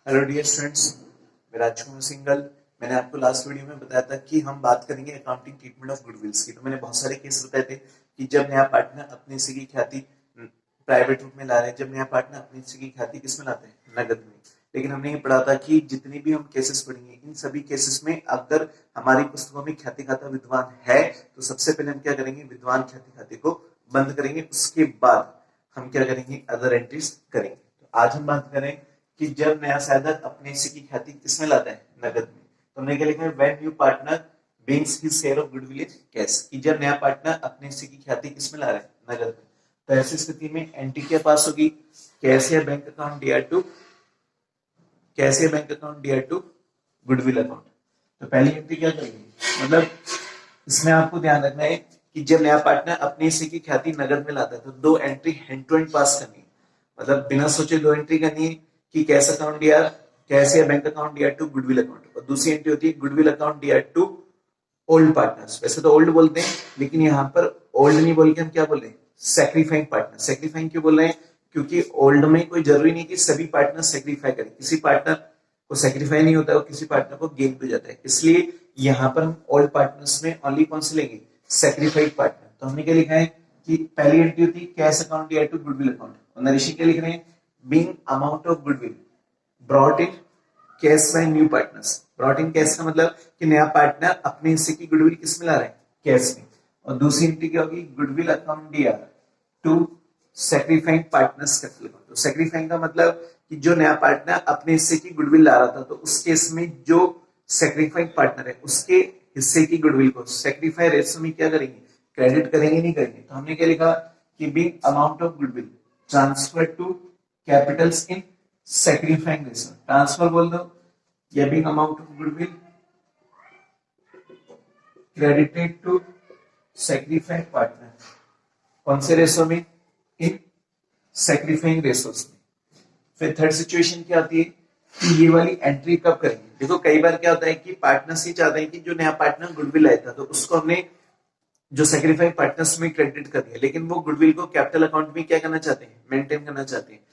Hello dear students, मैं राजकुमार single. मैंने आपको लास्ट वीडियो में बताया था कि हम बात करेंगे अकाउंटिंग ट्रीटमेंट ऑफ गुडविल्स की। तो मैंने बहुत सारे केस बताए थे कि जब नया पार्टनर अपने से की ख्याति प्राइवेट रूप में ला रहे हैं, जब नया पार्टनर अपने से की ख्याति किस में लाते हैं, नगद में। लेकिन हमने ये पढ़ा था कि जितनी भी हम केसेस पढ़ेंगे, इन सभी केसेस में अगर हमारी पुस्तकों में ख्याति खाता विद्वान है तो सबसे पहले हम क्या करेंगे, विद्वान ख्याति खाते को बंद करेंगे। उसके बाद हम क्या करेंगे, अदर एंट्रीज करेंगे। तो आज हम बात करें कि जब नया साधक अपने हिस्से की ख्याति किसमें लाता है, नगद में। तो हमने क्या लिखा है, when new partner brings his share of goodwill in cash, कि जब नया पार्टनर अपने हिस्से की ख्याति किसमें ला रहा है, नगद में। तो ऐसी स्थिति में एंट्री क्या पास होगी, कैश या bank account dear to, cash या bank account dear to goodwill account. तो पहली एंट्री क्या करेंगे, मतलब इसमें आपको ध्यान रखना है कि जब नया पार्टनर अपने हिस्से की ख्याति नगद में लाता है तो दो एंट्री हैंड टू हैंड पास करनी है। मतलब बिना सोचे दो एंट्री करनी है कि कैश अकाउंट डियर, कैश या bank account dear to goodwill account, और दूसरी एंट्री होती है goodwill account dear to old partners. वैसे तो ओल्ड बोलते हैं, लेकिन यहाँ पर ओल्ड नहीं बोल के हम क्या बोल रहे हैं, सेक्रीफाइंग पार्टनर। सेक्रीफाइंग क्यों बोल रहे हैं, क्योंकि ओल्ड में कोई जरूरी नहीं कि सभी पार्टनर सेक्रीफाई करें। किसी पार्टनर को सेक्रीफाई नहीं होता है, किसी पार्टनर को गेन हो जाता है। इसलिए यहाँ पर हम ओल्ड पार्टनर्स में ओनली कौन से लेंगे, सेक्रीफाइड पार्टनर। तो हमने क्या लिखा है कि पहली एंट्री होती है cash account dear to goodwill account, और नरेशन क्या लिख रहे हैं, being amount of goodwill brought in cash by new partners. Brought in cash का मतलब कि नया पार्टनर अपने हिस्से की गुडविल किस में ला रहा है, कैश में। और दूसरी एंट्री क्या होगी, goodwill account dear to sacrificing partners capital account. तो सेक्रीफाइंग का मतलब कि जो नया पार्टनर अपने हिस्से की गुडविल ला रहा था, तो उस केस में जो सेक्रीफाइंग पार्टनर है उसके हिस्से की गुडविल को सेक्रीफाई रेशो में क्या करेंगे, क्रेडिट करेंगे, नहीं करेंगे। तो हमने क्या लिखा कि being amount of goodwill transfer to capitals in sacrificing ratio. Transfer बोल दो, या being amount of goodwill credited to sacrificing partner. कौन से रेशो में, इन सेक्रीफाइंग रेशोस में। फिर थर्ड सिचुएशन क्या आती है कि ये वाली एंट्री कब करेंगे। देखो कई बार क्या होता है कि पार्टनर्स ये चाहते हैं कि जो नया पार्टनर गुडविल लाया था तो उसको हमने जो सेक्रीफाइड पार्टनर्स में क्रेडिट कर दिया, लेकिन वो गुडविल को कैपिटल अकाउंट में क्या करना चाहते हैं, मेंटेन करना चाहते हैं।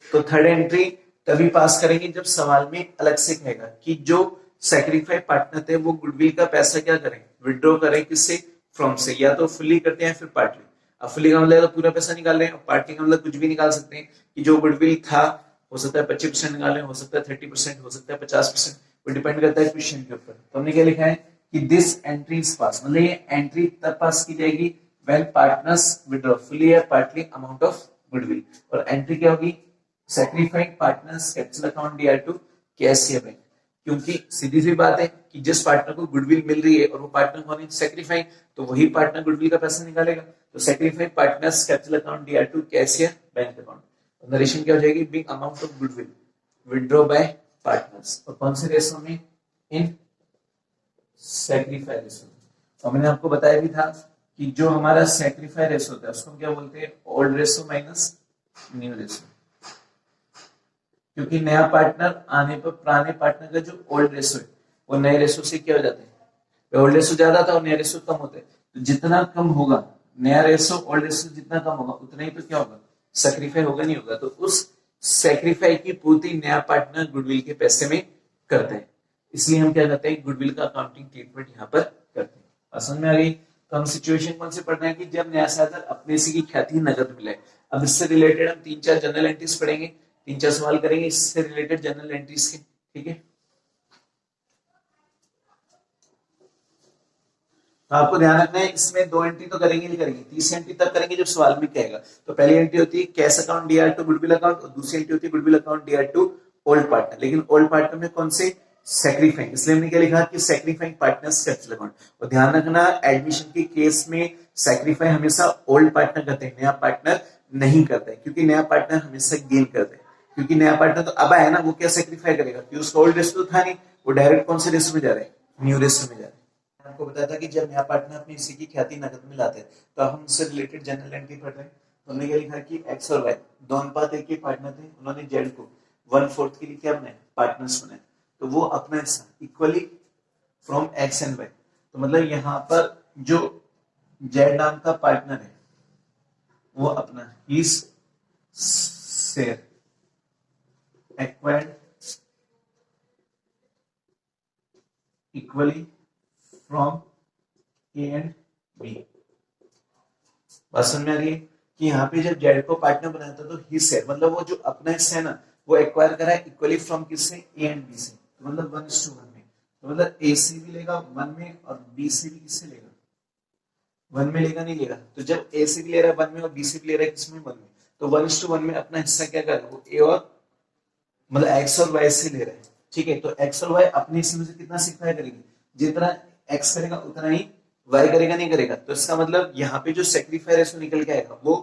तो थर्ड एंट्री तभी पास करेंगे जब सवाल में अलग से कहेगा कि जो सेक्रीफाइड पार्टनर थे वो गुडविल का पैसा क्या करें, विड्रॉ करें, किससे, फ्रॉम से। या तो फुल्ली करते हैं फिर पार्टली। अब फुल्ली का मतलब तो पूरा पैसा निकाल रहे हैं, और पार्टली का मतलब कुछ भी निकाल सकते हैं कि जो गुडविल था हो सकता है 25% निकालें, हो सकता है 30%, हो सकता है 50%, वो डिपेंड करता है क्वेश्चन के ऊपर। तो हमने क्या लिखा है कि दिस एंट्री इज पास, मतलब ये एंट्री तब पास की जाएगी व्हेन पार्टनर्स विड्रॉ फुली या पार्टली अमाउंट ऑफ गुडविल। और एंट्री क्या होगी, sacrificed partners capital account dear to cash या बैंक। क्योंकि सीधी सी बात है कि जिस पार्टनर को गुडविल मिल रही है और वो पार्टनर कौन है, सेक्रीफाइड, तो वही पार्टनर गुडविल का पैसा निकालेगा। तो sacrificed partners capital account dear to cash या बैंक अकाउंट। नरेशन क्या हो जाएगी, big amount of goodwill withdraw by partners. और कौन से रेशो में, इन सेक्रीफाई रेशो। तो मैंने आपको बताया भी था कि जो हमारा सेक्रीफाई रेशो होता है उसको हम क्या बोलते हैं, old ratio minus new ratio. क्योंकि नया पार्टनर आने पर पुराने पार्टनर का जो ओल्ड रेशो है वो नए रेशो से क्या हो जाता है, ओल्ड रेशो ज्यादा था और नया रेशो कम होता है। तो जितना कम होगा नया रेशो, ओल्ड रेशो जितना कम होगा उतना ही तो क्या होगा, सेक्रीफाई होगा, नहीं होगा। तो उस सेक्रीफाई की पूर्ति नया पार्टनर गुडविल के पैसे में करते हैं। इसलिए हम क्या करते हैं, गुडविल का अकाउंटिंग ट्रीटमेंट यहाँ पर करते हैं। समझ में आ गई। तो हम सिचुएशन कौन से पढ़ना है कि जब नया साधक अपने से की ख्याति नगद मिले। अब इससे रिलेटेड हम 3-4 जनरल एंट्रीज पढ़ेंगे, 3-4 सवाल करेंगे इससे रिलेटेड जनरल एंट्रीज के, ठीक है। तो आपको ध्यान रखना है इसमें दो एंट्री तो करेंगे, नहीं करेंगे, तीसरी एंट्री तब करेंगे जब सवाल में कहेगा। तो पहली एंट्री होती है cash account dear to goodwill account, और दूसरी एंट्री होती है goodwill account dear to old partner. लेकिन ओल्ड पार्टनर में कौन से, सेक्रीफाइंग। इसलिए हमने क्या लिखा कि सेक्रीफाइंग पार्टनर्स कैपिटल अकाउंट। और ध्यान रखना एडमिशन के केस में सेक्रीफाई हमेशा ओल्ड पार्टनर करते हैं, नया पार्टनर नहीं करता है, क्योंकि नया पार्टनर हमेशा गेन करता है। क्योंकि नया पार्टनर तो अब आया ना, वो क्या सेक्रीफाई करेगा, क्योंकि उसका ओल्ड रेशो तो था नहीं, वो डायरेक्ट कौन से रेशो में जा रहे हैं, न्यू रेशो में जा रहे हैं। आपको बताया था कि जब नया पार्टनर अपनी इसी की ख्याति नगद में लाते हैं तो हम उससे रिलेटेड जनरल एंट्री पढ़ रहे हैं। तो हमने क्या लिखा कि एक्स और वाई दो अनुपात एक के पार्टनर थे, उन्होंने जेड को 1/4 के लिए क्या बनाया, पार्टनर्स बनाए। तो वो अपना हिस्सा equally from X and Y. तो मतलब यहाँ पर जो जेड नाम का पार्टनर है वो अपना his share acquired equally from A and B. बात समझ में आ रही है कि यहाँ पे जब जेड को पार्टनर बनाया था तो हिस्स है, मतलब वो जो अपना हिस्सा है ना वो एक्वायर करा है इक्वली फ्रॉम किससे, ए एंड बी से, तो मतलब 1:1 में, तो मतलब ए से भी लेगा 1 में और बी से भी किससे लेगा, 1 में लेगा, नहीं लेगा। तो जब ए से भी ले रहा है 1 में और बी से भी ले रहा है किसमें, 1 में, तो 1:1 में अपना हिस्सा क्या करेगा वो ए और मतलब एक्स और वाई से ले रहा है, ठीक है। तो एक्स और वाई अपने हिस्से में से कितना सिक्रिफाई करेंगे, जितना एक्स करेगा उतना ही वाई करेगा, नहीं करेगा। तो इसका मतलब यहाँ पे जो सेक्रीफाई रेशो निकल के आएगा वो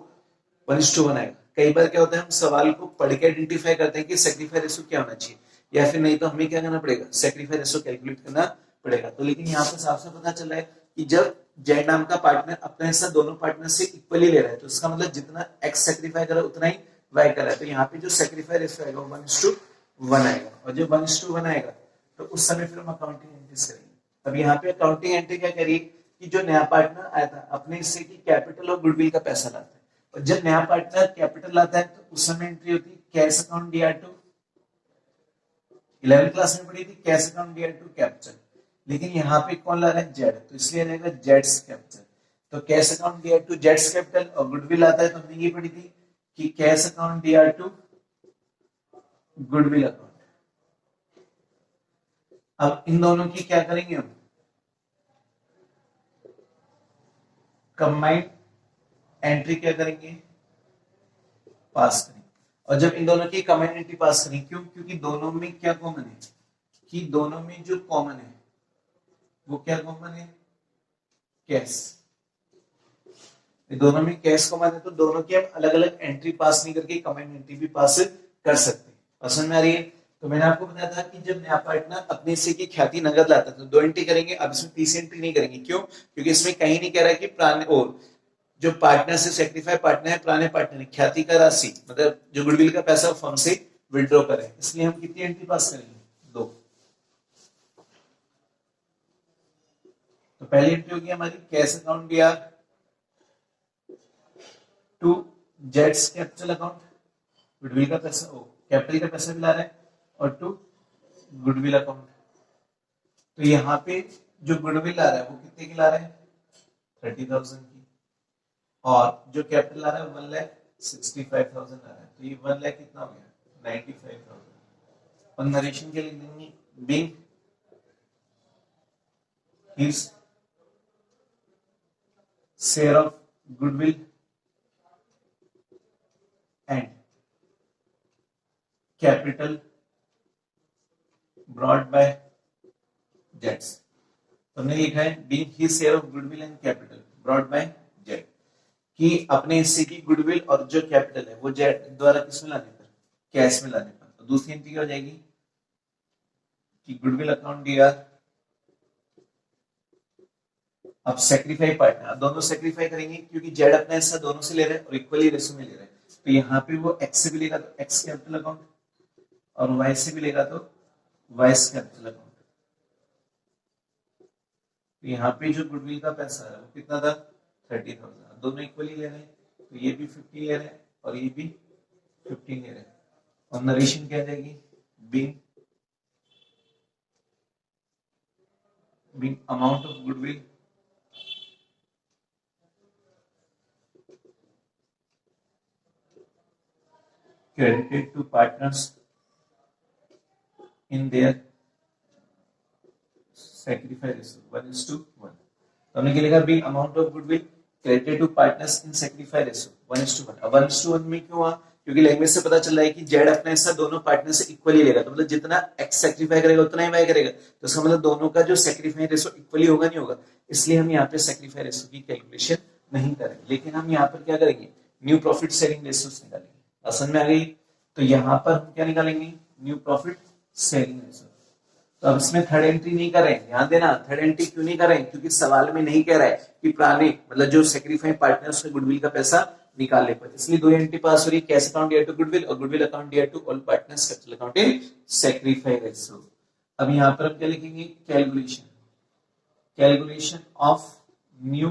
1:1 आएगा। कई बार क्या होता है हम सवाल को पढ़ के आइडेंटिफाई करते हैं कि सेक्रीफाई रेशो क्या होना चाहिए, या फिर नहीं तो हमें क्या करना पड़ेगा, सेक्रीफाई रेशो कैलकुलेट करना पड़ेगा। तो लेकिन यहाँ पे साफ साफ पता चल रहा है कि जब जेड नाम का पार्टनर अपना हिस्सा दोनों पार्टनर से इक्वली ले रहा है तो इसका मतलब जितना एक्स सेक्रीफाई करा उतना ही वाई करा है। तो यहाँ पे जो सेक्रीफाई रेशो आएगा वो 1:1 आएगा, और जब 1:1 आएगा तो उस समय फिर हम अकाउंटिंग एंट्रीज करेंगे। अब यहाँ पे अकाउंटिंग एंट्री क्या करिए कि जो नया पार्टनर आया था अपने हिस्से की कैपिटल और गुडविल का पैसा लाता है, और जब नया पार्टनर कैपिटल लाता है तो उस समय एंट्री होती है cash account DR to, 11th class में पढ़ी थी cash account DR to capital, लेकिन यहाँ पे कौन ला रहा है, जेड, तो इसलिए रहेगा जेड्स कैपिटल। तो कैश अकाउंट डीआर टू जेड्स कैपिटल और गुडविल आता है, तो हमने ये पढ़ी थी कि cash account DR to goodwill account. अब इन दोनों की क्या करेंगे हम, कंबाइंड एंट्री क्या करेंगे, पास करेंगे। और जब इन दोनों की कंबाइंड एंट्री पास करेंगे, क्यों, क्योंकि दोनों में क्या कॉमन है, कि दोनों में जो कॉमन है वो क्या कॉमन है, कैश। दोनों में कैश कॉमन है तो दोनों की हम अलग अलग एंट्री पास नहीं करके कंबाइंड एंट्री भी पास कर सकते हैं। पसंद में आ रही है। तो मैंने आपको बताया था कि जब नया पार्टनर अपने हिस्से की ख्याति नगद लाता है तो 2 एंट्री करेंगे। अब इसमें तीसरी एंट्री नहीं करेंगे, क्यों, क्योंकि इसमें कहीं नहीं कह रहा है कि पुराने और जो पार्टनर से सेक्रीफाई पार्टनर है पुराने पार्टनर ख्याति का राशि मतलब जो गुडविल का पैसा फर्म से विड्रॉ करें, इसलिए हम कितनी एंट्री पास करेंगे, 2। तो पहली एंट्री होगी हमारी कैश अकाउंट डीआर टू जेड्स कैपिटल अकाउंट, गुडविल का पैसा कैपिटल का पैसा भी ला रहा है, और टू गुडविल अकाउंट। तो यहाँ पे जो गुडविल आ रहा है वो कितने की ला रहा है, 30,000 की, और जो कैपिटल आ रहा है 1,65,000 आ रहा है, तो ये 1 लाख कितना हो गया, 95,000। और नरेशन के लिए देंगे being his share of goodwill and capital brought by जेड्स। हमने लिखा है being his share of goodwill and capital brought by Z, कि अपने हिस्से की गुडविल और जो कैपिटल है वो जेड द्वारा किस में लाने पर, कैश में लाने पर। तो दूसरी एंट्री क्या हो जाएगी कि गुडविल अकाउंट डीआर, अब सेक्रीफाई पार्टनर, अब दोनों सेक्रीफाई करेंगे क्योंकि जेड अपना हिस्सा दोनों से ले रहे हैं और इक्वली रेशो में ले रहे हैं। तो यहाँ पे वो एक्स से भी लेगा तो एक्स कैपिटल अकाउंट, और वाई से भी लेगा तो वाइस कैपिटल अकाउंट। तो यहाँ पे जो गुडविल का पैसा है वो कितना था, 30,000। दोनों इक्वली ले रहे हैं तो ये भी 50 ले रहे हैं और ये भी 15 ले रहे हैं। और नरेशन क्या जाएगी, being amount of goodwill credited to partners in their sacrifice ratio 1:1। तो हमने क्या लिखा, being amount of goodwill credited to partners in sacrifice ratio 1:1। अब 1:1 में क्यों हुआ, क्योंकि लैंग्वेज से पता चल रहा है कि जेड अपना हिस्सा दोनों पार्टनर से इक्वली लेगा, तो मतलब जितना एक्स सेक्रीफाई करेगा उतना ही वाई करेगा, तो इसका मतलब दोनों का जो सेक्रीफाई रेशो इक्वली होगा नहीं होगा, इसलिए हम यहाँ पे सेक्रीफाई रेशो की कैलकुलेशन नहीं करेंगे। लेकिन हम यहाँ पर क्या करेंगे, न्यू प्रॉफिट शेयरिंग रेशियोस निकालेंगे। समझ में आ गई। तो यहाँ पर हम क्या निकालेंगे, न्यू प्रॉफिट शेयरिंग रेशियो। तो अब इसमें थर्ड एंट्री नहीं करें, ध्यान देना, थर्ड एंट्री क्यों नहीं करें, क्योंकि सवाल में नहीं कह रहा है कि पुराने मतलब जो सेक्रीफाई पार्टनर उसके गुडविल का पैसा निकालने पर, इसलिए 2 एंट्री पास हो रही, cash account DR to goodwill और goodwill account DR to all partners capital account in sacrifice ratio. अब यहाँ पर हम क्या लिखेंगे, calculation of new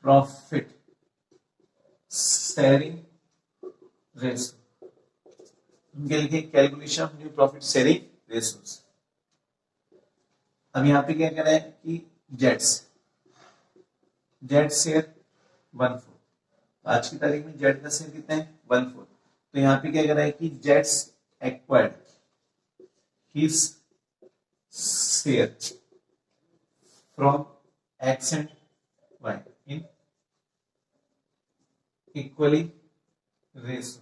profit sharing ratio. हम क्या लिखेंगे, calculation of new profit sharing ratios. अब यहाँ पे क्या कह रहा है कि जेड्स जेड शेयर 1/4, आज की तारीख में जेड का शेयर कितना है 1/4। तो यहाँ पे क्या कह रहा है कि जेड्स acquired his share from X and Y in equally ratio.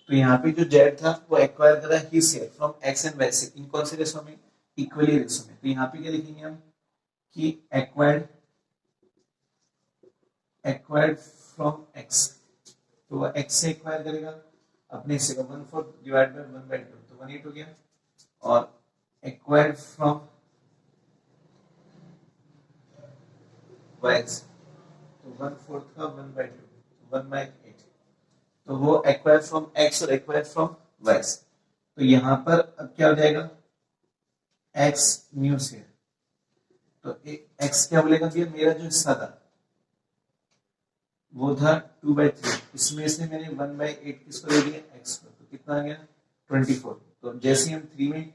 तो यहाँ पे जो जेड था वो एक्वायर करा ही share from X and Y से, इन कौन से रेशो में, इक्वली रेशो में। तो यहाँ पे क्या लिखेंगे हम कि एक्वायर्ड फ्रॉम एक्स, तो वो एक्स से एक्वायर करेगा अपने से 1/4 डिवाइड बाय 1/2, तो 1/8 हो गया। और एक्वायर्ड फ्रॉम वाई, तो 1/4 का 1/2, 1/8। तो वो एक्वायर फ्रॉम एक्स और एक्वायर फ्रॉम वाई। तो यहां पर अब क्या हो जाएगा, एक्स न्यू शेयर, तो एक्स क्या बोलेगा भैया, मेरा जो हिस्सा था वो था 2/3, इसमें से मैंने 1/8 किसको दे दिया, एक्स को, तो कितना आ गया 24। तो जैसे हम 3 में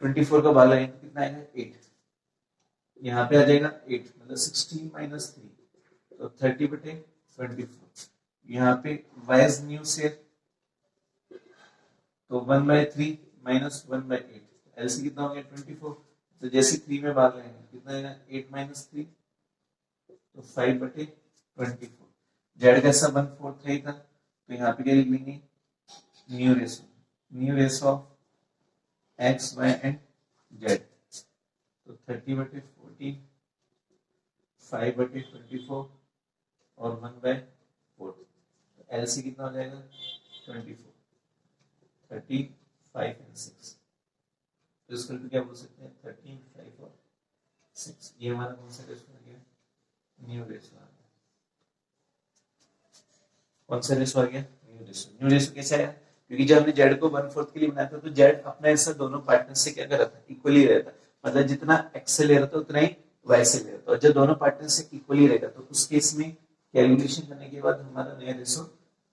24 का भाग लगाएंगे तो कितना आएगा 8, यहाँ पे आ जाएगा 8, मतलब 16 - 3, तो 30/24। यहाँ पे वाइज न्यू शेयर, तो 1/3 - 1/8, एलसी कितना हो गया 24। तो जैसे 3 में भाग लगाएंगे कितना आएगा 8 - 3, तो 5/24। जेड कैसा 1/4 था ही था, तो यहाँ पे क्या लिख लेंगे new ratio of X Y and Z, तो 30/14, 5/24 और 1/4। तो एलसी कितना हो जाएगा 24, 35 एंड 6, तो इसको क्या बोल सकते हैं 13, 5 और 6। ये हमारा कौन सा रेशो आ गया, न्यू रेशो आ गया। कौन सा रेशो आ गया, न्यू रेशो कैसे आया, क्योंकि जब हमने जेड को 1/4 के लिए बनाया था तो जेड अपना हिस्सा दोनों पार्टनर से क्या कर रहा था, इक्वली रहता, मतलब जितना एक्स से ले रहा था उतना ही वाई से ले रहा था। और जब दोनों पार्टनर से इक्वली रहेगा तो उस केस में कैलकुलेशन करने के बाद हमारा नया रेशो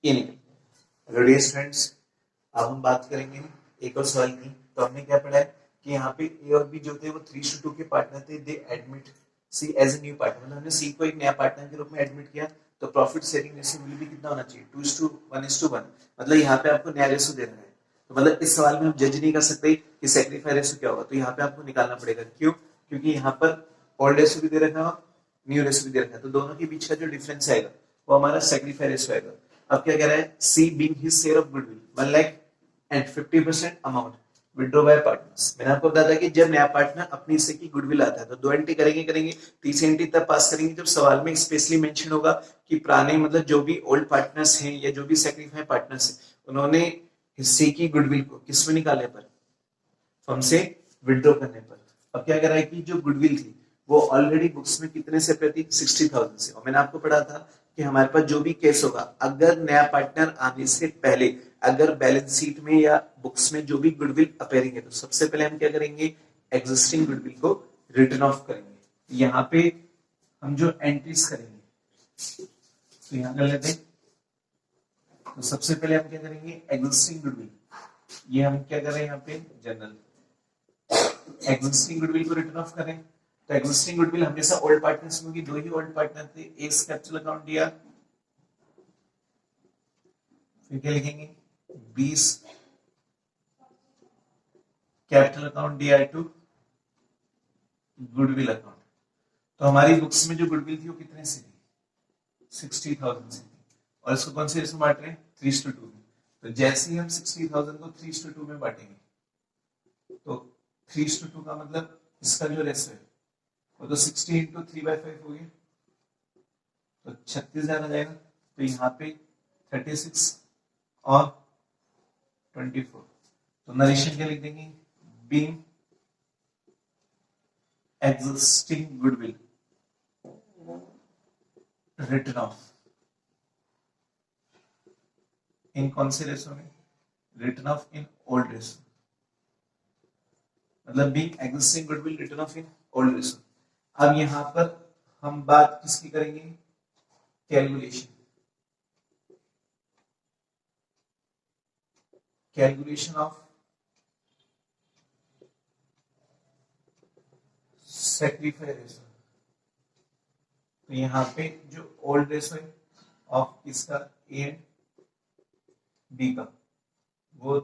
ये निकलता है। स्टूडेंट्स, अब हम बात करेंगे एक और सवाल की। तो हमने क्या पढ़ा है कि यहाँ पे ए और बी जो थे वो 3:2 के पार्टनर थे, they admit C as a new partner, मतलब हमने सी को एक नया पार्टनर के रूप में एडमिट किया। तो प्रॉफिट शेयरिंग रेशियो विल भी कितना होना चाहिए 2:1:1, मतलब यहाँ पे आपको नया रेशियो देना है। तो मतलब इस सवाल में हम जज नहीं कर सकते कि सेक्रीफाई रेशियो क्या होगा, तो यहाँ पे आपको निकालना पड़ेगा। क्यों, क्योंकि यहाँ पर ओल्ड रेशियो भी दे रखा है, न्यू रेशियो भी दे रखा है, तो दोनों के बीच का जो डिफरेंस आएगा वो हमारा सेक्रीफाई रेशियो आएगा। अब क्या कह रहा है, C being his share of goodwill 1 lakh and 50% amount withdraw by partners. मैंने आपको बताया था कि जब नया पार्टनर अपनी हिस्से की गुडविल आता है तो 2 एंट्री करेंगे, तीसरी एंट्री तब पास करेंगे जब सवाल में स्पेशली मेंशन होगा कि पुराने मतलब जो भी ओल्ड पार्टनर्स हैं या जो भी सेक्रीफाई पार्टनर्स हैं उन्होंने हिस्से की गुडविल को किस में निकालने पर, फर्म से विड्रॉ करने पर। अब क्या कर रहा है कि जो गुडविल थी वो ऑलरेडी बुक्स में कितने से प्रति 60,000 से, और मैंने आपको पढ़ा था कि हमारे पास जो भी केस होगा अगर नया पार्टनर आने से पहले अगर बैलेंस शीट में या बुक्स में जो भी गुडविल अपेयरिंग है तो सबसे पहले हम क्या करेंगे, एग्जिस्टिंग गुडविल को रिटर्न ऑफ करेंगे। यहाँ पे हम जो एंट्रीज करेंगे तो यहाँ कर लेते हैं। तो सबसे पहले हम क्या करेंगे, एग्जिस्टिंग गुडविल, ये हम क्या कर रहे हैं यहाँ पे जनरल एग्जिस्टिंग गुडविल को रिटर्न ऑफ करें। तो एग्जिस्टिंग गुडविल हमेशा ओल्ड पार्टनर्स में होगी, दो ही ओल्ड पार्टनर थे, एक कैपिटल अकाउंट दिया, फिर क्या लिखेंगे 20 capital account dear to goodwill account. तो हमारी बुक्स में जो गुडविल थी वो कितने से थी 60,000 से थी, और इसको कौन से रेशो में बांट रहे हैं 3:2 में। तो जैसे ही हम 60,000 को 3:2 में बांटेंगे तो 3:2 का मतलब इसका जो रेशो है वो तो 60 इंटू 3/5 हो गया, तो 36,000 आ जाएगा। तो यहाँ पे 36 और 24, तो नरेशन क्या लिख देंगे, being existing goodwill return of in कौन से रेशो में, return of in old ratio, मतलब being existing goodwill return of in old ratio. अब यहां पर हम बात किसकी करेंगे, कैलकुलेशन ऑफ सेक्रीफाई रेशो, तो यहाँ पे जो ओल्ड रेशो है ऑफ इसका ए एंड बी का वो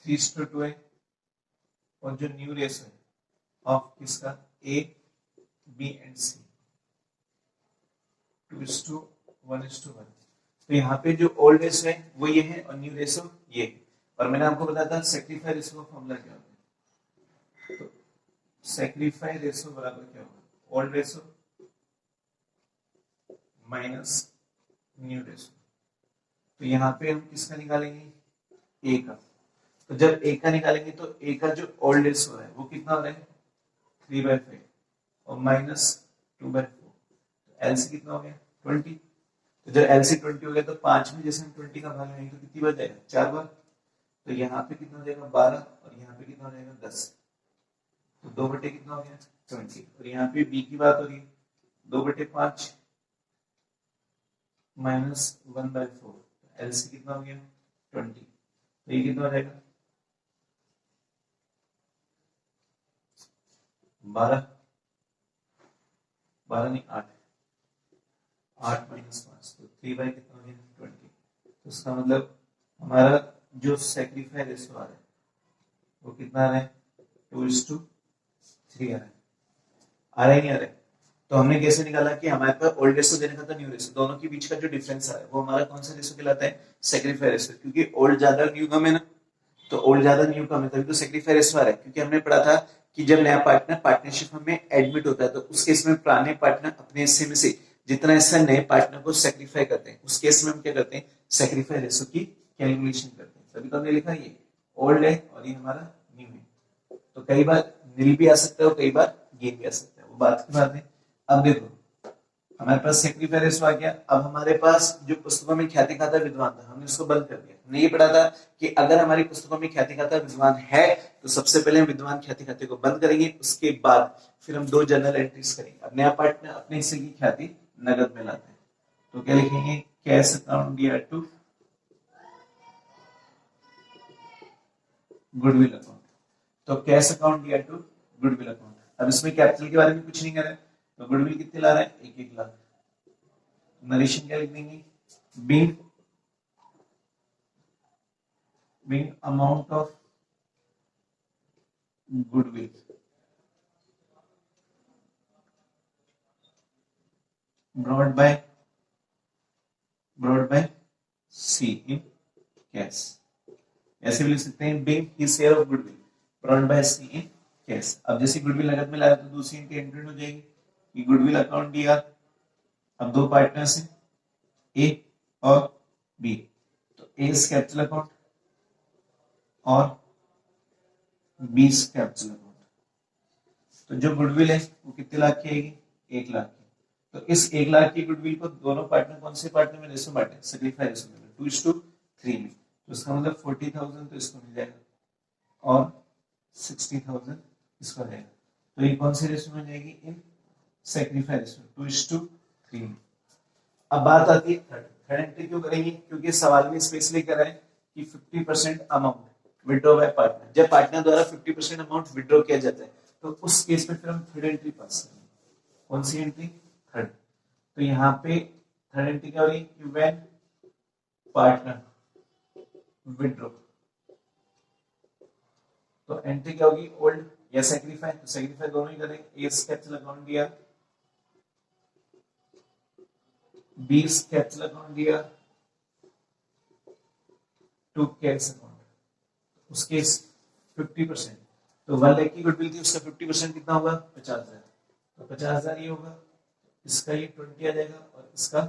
3:2 है, और जो न्यू रेशो है ऑफ इसका ए बी एंड सी 2:1:1। तो यहाँ पे जो ओल्ड रेशो है वो ये है और न्यू रेशो ये है। और मैंने आपको बताया था सेक्रीफाई रेशो का फॉर्मूला क्या होता है, तो सेक्रीफाई रेशो बराबर क्या होगा, old ratio minus new ratio. तो यहाँ पे हम किसका निकालेंगे, ए का। तो जब ए का निकालेंगे तो ए का जो ओल्ड रेशो है वो कितना हो रहा है 3/5 और माइनस 2/4, एलसी कितना हो गया 20। तो जब एलसी 20 हो गया तो 5 में जैसे हम 20 का भाग लेंगे तो कितनी बार जाएगा 4 बार। तो यहाँ पे कितना हो जाएगा 12 और यहाँ पे कितना हो जाएगा 10, तो 2/, कितना हो गया 20। और यहाँ पे बी की बात हो रही है 2/5 माइनस 1/4, एलसी कितना हो गया 20। तो ये कितना हो जाएगा 12 नहीं 8 माइनस 5, तो 3 कितना हो गया 20। तो इसका मतलब हमारा जो सेक्रीफाई रेशो आ रहा है वो कितना आ रहा है 2:3 आ रहा है। आ रहा है नहीं आ रहा है। तो हमने कैसे निकाला कि हमारे पास ओल्ड रेशो देने का था न्यू रेशो, दोनों के बीच का जो डिफरेंस आ रहा है वो हमारा कौन सा रेशो कहलाता है सेक्रीफाई रेशो, क्योंकि ओल्ड ज्यादा न्यू कम है ना, तो ओल्ड ज्यादा न्यू कम है तभी तो सेक्रीफाई रेशो आ रहा है। क्योंकि हमने पढ़ा था कि जब नया पार्टनर पार्टनरशिप में एडमिट होता है तो उस केस में पुराने पार्टनर अपने हिस्से में से जितना हिस्सा नए पार्टनर को सेक्रीफाई करते हैं उस केस में हम क्या करते हैं सेक्रीफाई रेशो की कैलकुलेशन करते हैं। तभी तो हमने लिखा ये ओल्ड है और ये हमारा न्यू है। तो कई बार नील भी आ सकता है और कई बार गेन भी आ सकता है, वो बात की बात है। अब देखो हमारे पास सेक्रीफाई रेशो आ गया। अब हमारे पास जो पुस्तकों में ख्याति खाता विद्वान था हमने उसको बंद कर दिया। हमने ये पढ़ा था कि अगर हमारी पुस्तकों में ख्याति खाता विद्वान है तो सबसे पहले हम विद्वान ख्याति खाते को बंद करेंगे, उसके बाद फिर हम 2 जर्नल एंट्रीज करेंगे। अब नया पार्टनर अपने हिस्से की ख्याति नगद में लाते हैं तो क्या लिखेंगे cash account dear to goodwill account. तो cash account dear to goodwill account. अब इसमें कैपिटल के बारे में कुछ नहीं कर रहे, तो गुडविल कितने ला रहा है 1 लाख। नरेशन क्या लिख देंगे being amount of goodwill brought by C in cash। ऐसे भी लिख सकते हैं being his share of goodwill brought by C in cash। अब जैसे गुडविल नगद में लाया तो दूसरी एंट्री हो जाएगी कि गुडविल अकाउंट दिया। अब 2 पार्टनर्स हैं ए और बी, तो ए कैपिटल अकाउंट और बी कैपिटल अकाउंट। तो जो गुडविल है वो कितने लाख की आएगी 1 लाख की। तो इस 1 लाख की गुडविल को दोनों पार्टनर कौन से पार्टनर में रेशो बांटे सेक्रीफाई रेशो में 2:3 में। तो इसका मतलब 40,000 तो इसको मिल जाएगा और 60,000 इसको रहेगा। तो ये कौन से रेशो में जाएगी इन सेक्रीफाई रेशो 2:3 में। अब बात आती है थर्ड एंट्री क्यों करेंगे, क्योंकि सवाल में स्पेशली कह रहा है कि 50% अमाउंट विड्रॉ बाय पार्टनर। जब पार्टनर द्वारा 50% अमाउंट विड्रॉ किया जाता है तो उस केस में फिर हम थर्ड एंट्री पास करेंगे। कौन सी एंट्री थर्ड। तो यहाँ पे थर्ड एंट्री क्या हो रही है व्हेन पार्टनर विड्रॉ। तो एंट्री क्या होगी ओल्ड या सेक्रीफाई, तो सेक्रीफाई दोनों ही करेंगे। ए कैपिटल अकाउंट दिया B capital account dear to cash account उसके 50%। तो 1 लाख की गुडविल थी उसका 50% कितना होगा 50,000। तो 50,000 ये होगा, इसका ये 20 आ जाएगा और इसका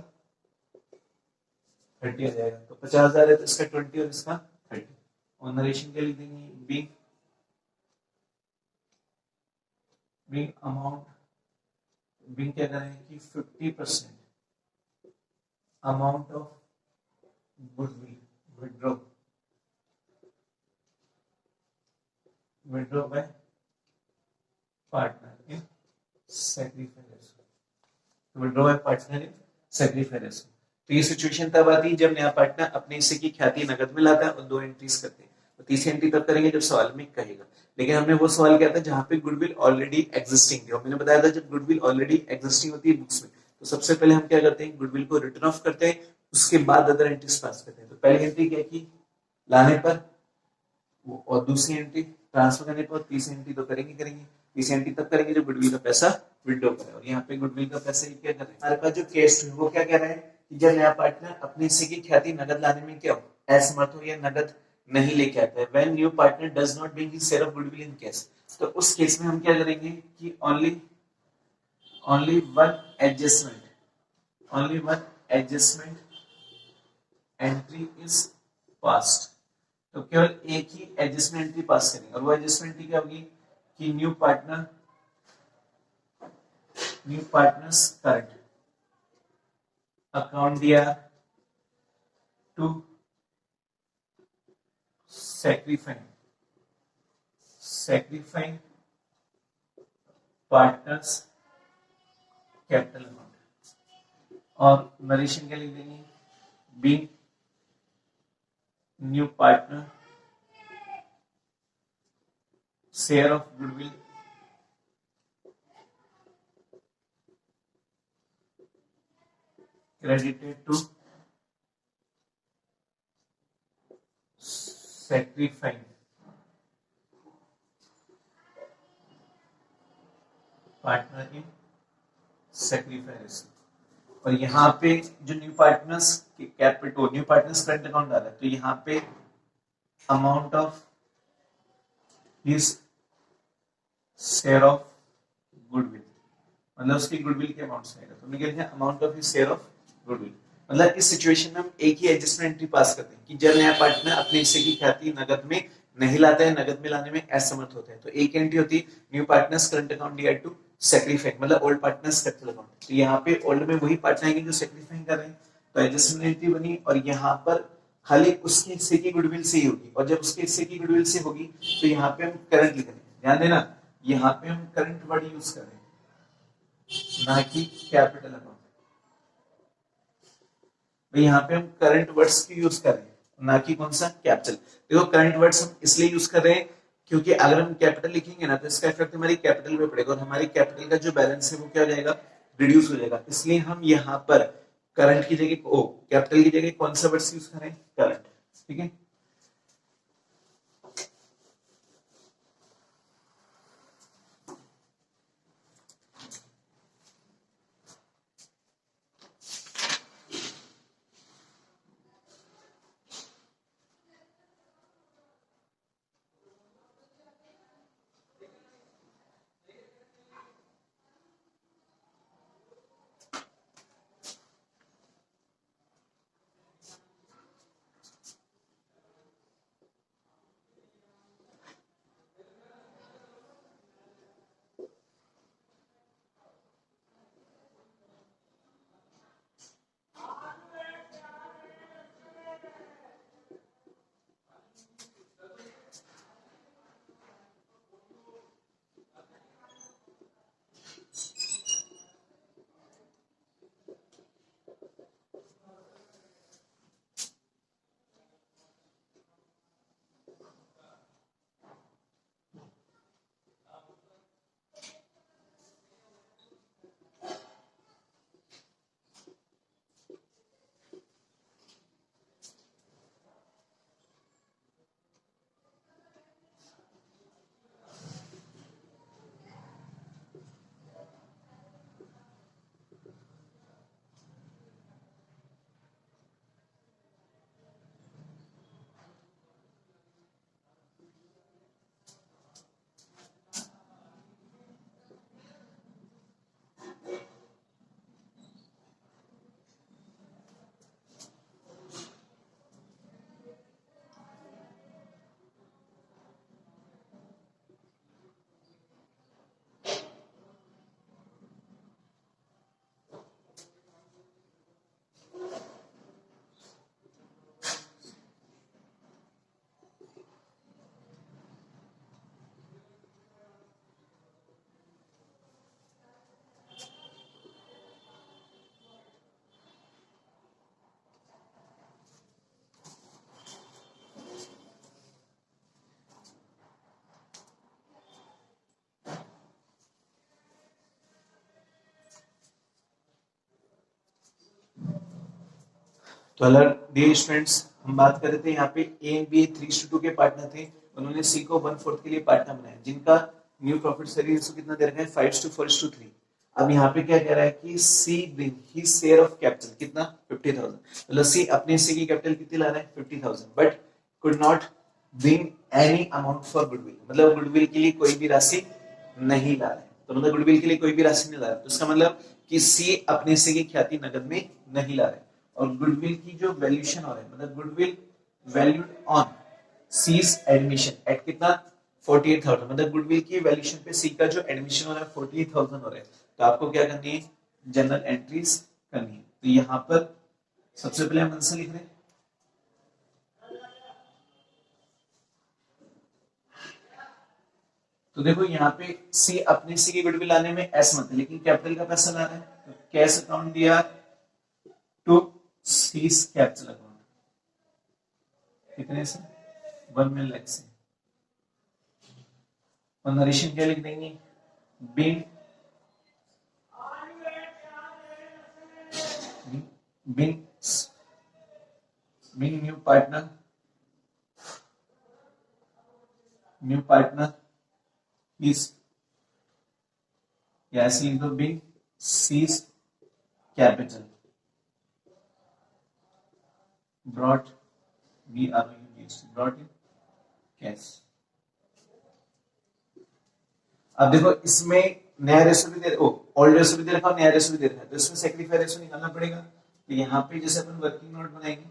30 आ जाएगा। तो 50,000 है तो इसका 20 और इसका 30। और नरेशन क्या लिख देंगे बिंग अमाउंट बिंग क्या करेंगे कि 50% amount of goodwill withdraw bye partner in sacrifice ratio. Withdraw bye partner in sacrifice ratio. तो ये सिचुएशन तब आती है जब नया पार्टनर अपने हिस्से की ख्याति नगद में लाता है और 2 एंट्रीज करते हैं। तो तीसरी एंट्री तब करेंगे जब सवाल में कहेगा। लेकिन हमने वो सवाल किया था जहां पे गुडविल ऑलरेडी एग्जिस्टिंग थी, और मैंने बताया था जब गुडविल ऑलरेडी एग्जिस्टिंग होती है बुक्स में, तो सबसे पहले हम क्या करते हैं, गुडविल को रिटर्न ऑफ करते हैं, उसके बाद अदर एंट्रीज पास करते हैं। तो पहली एंट्री क्या की, लाने पर, और दूसरी एंट्री ट्रांसफर करने पर, तीसरी एंट्री तो करेंगे। तीसरी एंट्री तब करेंगे जब गुडविल का पैसा विड्रॉ करे। और यहाँ पे गुडविल का पैसा क्या कर रहे हैं, हमारे पास जो केस है वो क्या कह रहे हैं कि जब नया पार्टनर अपने हिस्से की ख्याति नगद लाने में क्या हो असमर्थ हो या नगद नहीं लेके आता है, when new partner does not bring his share of goodwill in cash, तो उस केस में हम क्या करेंगे कि only one adjustment entry is passed. तो केवल एक ही एडजस्टमेंट एंट्री पास करेंगे, और वो एडजस्टमेंट एंट्री क्या होगी कि new partners current account dear to sacrificing partners capital amount, और नरेशन क्या लिख देंगे, being new partner share of goodwill credited to sacrificing partner in sacrifice. और यहाँ पे जो new partners capital, new partners current account डाला है, तो यहाँ पे amount of his share of goodwill, मतलब उसकी गुडविल के अमाउंट से आएगा, तो हमने क्या लिखा amount of his share of goodwill. मतलब इस सिचुएशन में हम एक ही एडजस्टमेंट एंट्री पास करते हैं कि जब नया पार्टनर अपने हिस्से की ख्याति नगद में नहीं लाता है, नगद में लाने में असमर्थ होता है, तो एक एंट्री होती है new partners current account divide two sacrifice, मतलब ओल्ड पार्टनर्स कैपिटल अकाउंट। तो यहाँ पे ओल्ड में वही पार्टनर आएंगे जो सेक्रीफाई कर रहे हैं, तो एडजस्टमेंट एंट्री बनी, और यहाँ पर खाली उसके हिस्से की गुडविल से ही होगी, और जब उसके हिस्से की गुडविल से होगी तो यहाँ पे हम करंट लिख रहे हैं, ध्यान देना यहाँ पे हम करंट वर्ड यूज कर रहे हैं, ना कि कैपिटल अकाउंट। यहाँ पे हम करंट वर्ड्स की यूज कर रहे हैं, ना कि कौन सा कैपिटल। देखो करंट वर्ड्स हम इसलिए यूज कर रहे हैं क्योंकि अगर हम कैपिटल लिखेंगे ना तो इसका इफेक्ट हमारी कैपिटल पे पड़ेगा, और हमारी कैपिटल का जो बैलेंस है वो क्या हो जाएगा, रिड्यूस हो जाएगा। इसलिए हम यहाँ पर करंट की जगह ओ कैपिटल की जगह कौन सा वर्ड्स यूज करें, करंट, ठीक है। तो हेलो डियर स्टूडेंट्स, हम बात कर रहे थे यहाँ पे ए एंड बी 3:2 के पार्टनर थे, उन्होंने सी को 1/4 के लिए पार्टनर बनाया, जिनका न्यू प्रॉफिट शेयरिंग रेशियो कितना दे रखा है 5:4:3। अब यहाँ पे क्या कह रहा है कि C bring his share of capital कितना 50,000, मतलब सी अपने हिस्से की कैपिटल कितनी ला रहा है 50,000, but could not bring any amount for goodwill, मतलब गुडविल के लिए कोई भी राशि नहीं ला रहा है। तो मतलब गुडविल के लिए कोई भी राशि नहीं ला रहा है, तो इसका मतलब कि सी अपने हिस्से की ख्याति नगद में नहीं ला रहा है। और गुडविल की जो वैल्यूएशन हो रहा है, मतलब goodwill valued on C's admission at कितना 48,000, मतलब गुडविल की वैल्यूएशन पे सी का जो एडमिशन हो रहा है 48,000 हो रहा है। तो आपको क्या करनी है, जनरल एंट्रीज करनी है। तो यहां पर सबसे पहले हम आंसर लिख रहे हैं, तो देखो यहाँ पे सी अपने सी की गुडविल लाने में एस मत है, लेकिन कैपिटल का पैसा ला रहा है, तो cash account dear to seize capital account कितने से 1 लाख से, और नरेशन क्या लिख देंगे, बीइंग न्यू पार्टनर इज, या ऐसे लिख दो being seize capital brought brought in cash. अब देखो इसमें नया रेशो भी दे ओल्ड रेशो भी दे रखा, नया रेशो भी दे रखा है, तो इसमें सेक्रीफाई रेशो निकालना पड़ेगा। तो यहाँ पे जैसे अपन वर्किंग नोट बनाएंगे,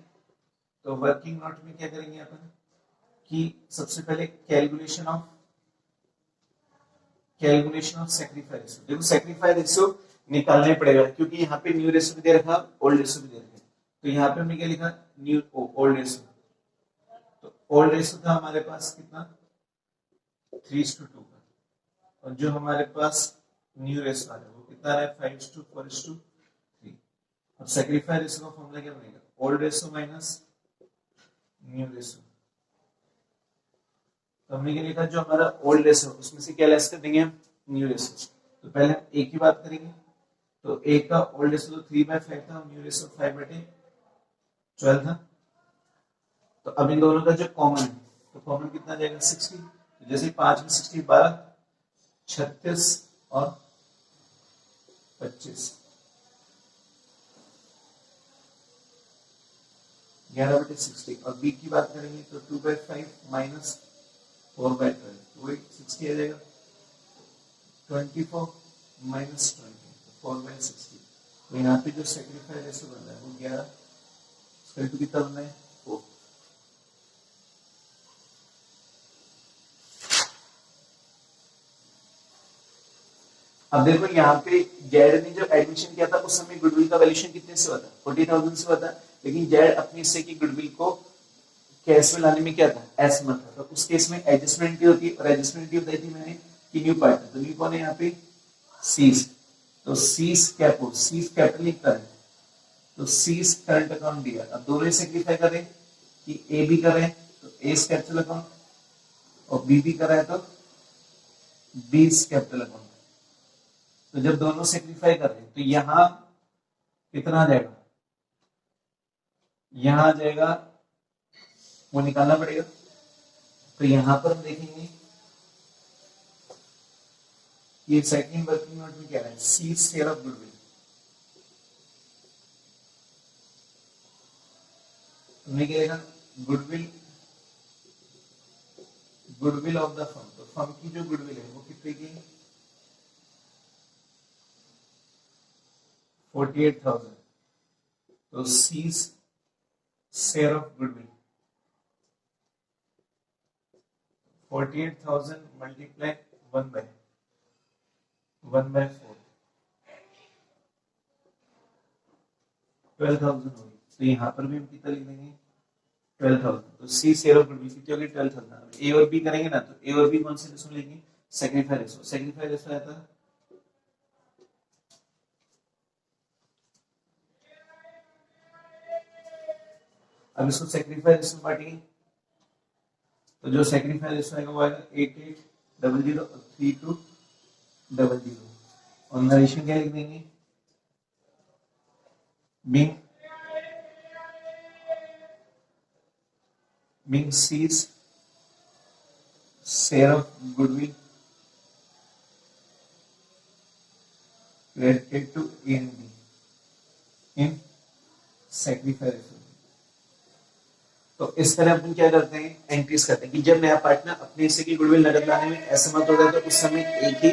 तो वर्किंग नोट में क्या करेंगे अपन कि सबसे पहले कैलकुलेशन ऑफ सेक्रीफाई रेशो, देखो सेक्रीफाई रेशो निकालना पड़ेगा, क्योंकि यहाँ पे न्यू रेशो भी दे रखा, ओल्ड रेशो भी दे रखा। तो यहाँ पे हमने क्या लिखा, न्यू ओल्ड रेशो, तो ओल्ड रेशो था हमारे पास कितना 3:2 का, और जो हमारे पास न्यू रेशो आ रहा है वो कितना आ रहा है 5:4:3। अब सेक्रीफाई रेशो का फॉर्मूला क्या बनेगा, old ratio minus new ratio. तो हमने क्या लिखा, जो हमारा ओल्ड रेशो उसमें से क्या लेस कर देंगे हम, न्यू रेशो। तो पहले हम एक की बात करेंगे, तो एक का ओल्ड रेशो तो 3/5 था, न्यू रेशो 5/12 था। तो अब इन दोनों का जो कॉमन है, तो कॉमन कितना जाएगा 60, तो जैसे 5 में 60 12, 36 और 25, 11/60। और बी की बात करेंगे तो 2/5 माइनस 4/12, तो वही 60 आ जाएगा, 24 माइनस 20, 4/60। तो यहाँ पे जो सेक्रीफाई रेशो बन रहा है वो 11, तो कितना बन रहा है 4। अब देखो यहाँ पे जेड ने जो एडमिशन किया था उस समय गुडविल का वैल्यूएशन कितने से हुआ था 40,000 से हुआ था, लेकिन जेड अपनी हिस्से की गुडविल को कैश में लाने में क्या था एस मत था, तो उस केस में एडजस्टमेंट की होती है, और एडजस्टमेंट की बताई थी मैंने कि न्यू पार्टनर, तो न्यू कौन है यहाँ पे सीज, तो सीज कैपिटल लिखता है, तो सीज करंट अकाउंट दिया। अब दोनों ही सेक्रीफाई करें कि ए भी करें तो ए कैपिटल अकाउंट और बी भी करें तो बी कैपिटल अकाउंट। तो जब दोनों सेक्रीफाई कर रहे हैं तो यहां कितना आ जाएगा, यहां आ जाएगा, वो निकालना पड़ेगा। तो यहां पर हम देखेंगे ये सेकंड वर्किंग नोट में क्या है, सी शेयर ऑफ गुडविल, हमने क्या लिखा गुडविल ऑफ द फर्म, तो फर्म की जो गुडविल है वो कितने की 48,000, तो C's share of goodwill 48,000 multiply 1/4, 12,000 होगी। तो यहाँ पर भी हम कितना लिख देंगे 12,000, तो सी शेयर ऑफ गुडविल कितनी होगी 12,000। ए और बी करेंगे ना, तो ए और बी कौन से रेशो लेंगे, सेक्रीफाई रेशो आता है, अब इसको सेक्रीफाई रेशो बांटेंगे, तो जो सेक्रीफाई रेशो आएगा वो आएगा 8800 और 3200, और नरेशन क्या लिख देंगे, being being C's share of goodwill credited to A and B in sacrifice. तो इस तरह अपन क्या करते हैं, एंट्रीज करते हैं कि जब नया पार्टनर अपने हिस्से की गुडविल नकद लाने में असमर्थ होता है तो उस समय एक ही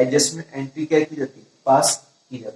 एडजस्टमेंट एंट्री क्या की जाती है, पास की जाती है।